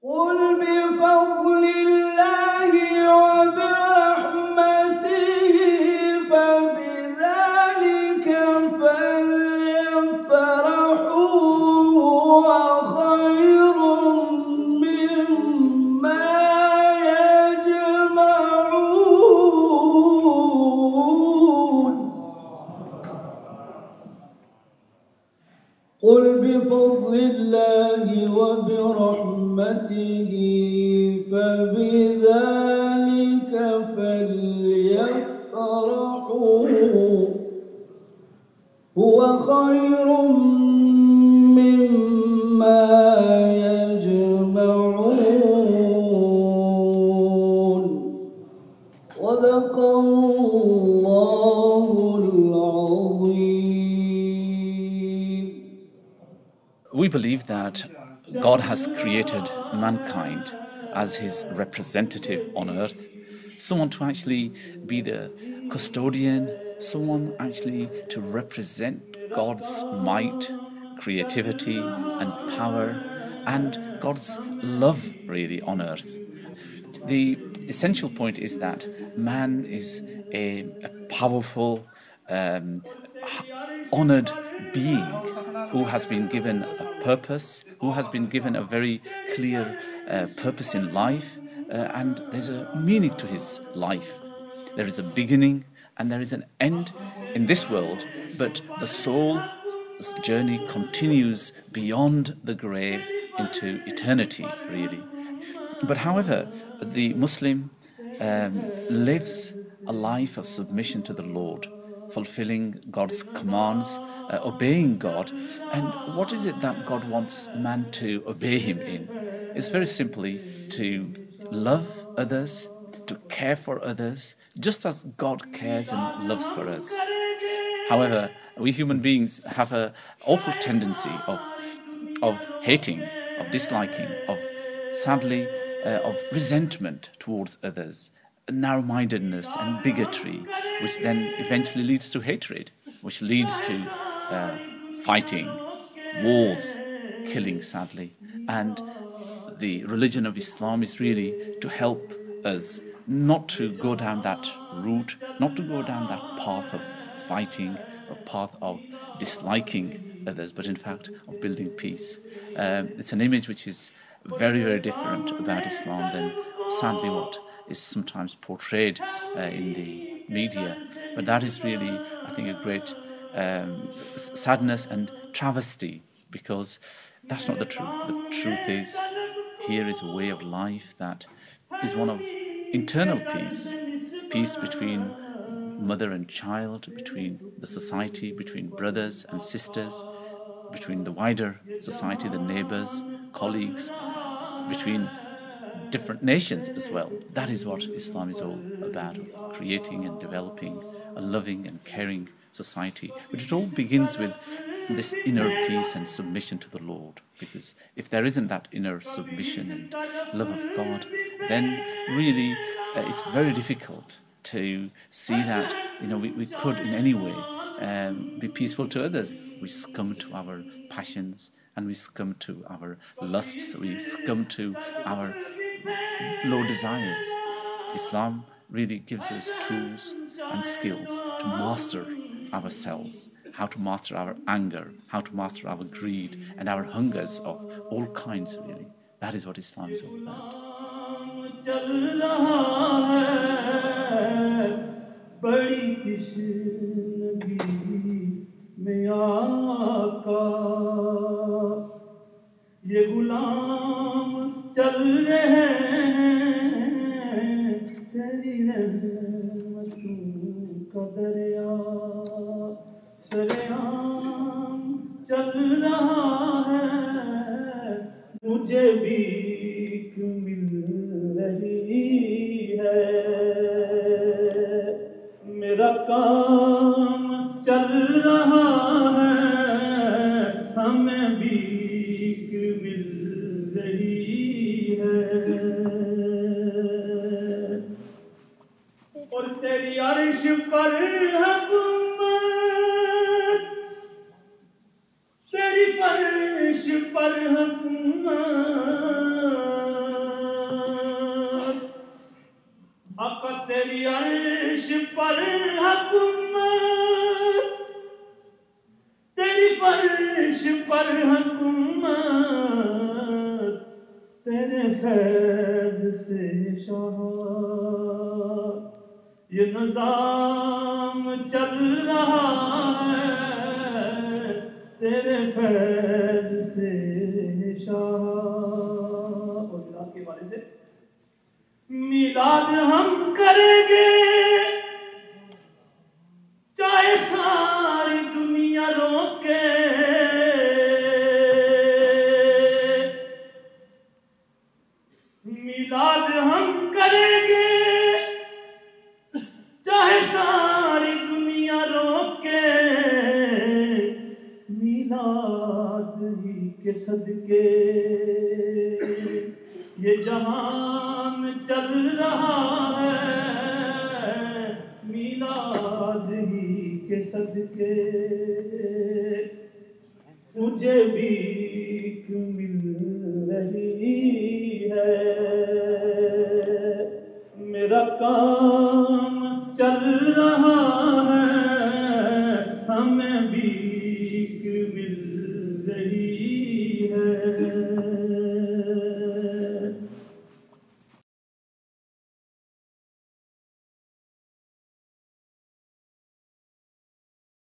قل بفضل الله وبرحمته فبذلك فليفرحوا هو خير مما يجمعون. قل بفضل الله وبرحمته فبذلك فليفرحوا هو خير مما يجمعون. صدق الله العظيم. We believe that God has created mankind as his representative on earth, someone to actually be the custodian, someone actually to represent God's might, creativity and power and God's love really on earth. The essential point is that man is a powerful, honored being who has been given a purpose, who has been given a very clear purpose in life, and there's a meaning to his life. There is a beginning and there is an end in this world, but the soul's journey continues beyond the grave into eternity, really. But however, the Muslim lives a life of submission to the Lord, fulfilling God's commands, obeying God. And what is it that God wants man to obey him in? It's very simply to love others, to care for others, just as God cares and loves for us. However, we human beings have an awful tendency of hating, of disliking, of sadly, of resentment towards others, narrow-mindedness and bigotry, which then eventually leads to hatred, which leads to fighting, wars, killing, sadly. And the religion of Islam is really to help us not to go down that route, not to go down that path of fighting, a path of disliking others, but in fact of building peace. It's an image which is very, very different about Islam than sadly what is sometimes portrayed in the media. But that is really, I think, a great sadness and travesty, because that's not the truth. The truth is, here is a way of life that is one of internal peace, peace between mother and child, between the society, between brothers and sisters, between the wider society, the neighbours, colleagues, between different nations as well. That is what Islam is all about, of creating and developing a loving and caring society. But it all begins with this inner peace and submission to the Lord, because if there isn't that inner submission and love of God, then really it's very difficult to see that we could in any way be peaceful to others. We succumb to our passions and we succumb to our lusts, we succumb to our low desires. Islam really gives us tools and skills to master ourselves, how to master our anger, how to master our greed and our hungers of all kinds, really. That is what Islam is all about. ये गुलाम चल रहे हैं तेरी रहमतों का दरिया सरेआम चल रहा है मुझे भी क्यों मिल रही है मेरा काम चल रहा है हमें भी और तेरी अर्श पर हुकूमत तेरी फर्श पर हुकूमत तेरी अर्श पर हुकूमत, तेरी फर्श पर हुकूमत, तेरे फैज़ से शाह ये निज़ाम चल रहा है, तेरे फैज़ से शाह। और मिलाद के हवाले से मिलाद हम करेंगे चाहे सारी दुनिया रोके, मिलाद हम करेंगे चाहे सारी दुनिया रोके, मिलाद ही के सदके ये जहान चल रहा है, मिलाद ही के सदके मुझे भीख मिल रही है, मेरा काम चल रहा है, हमें भी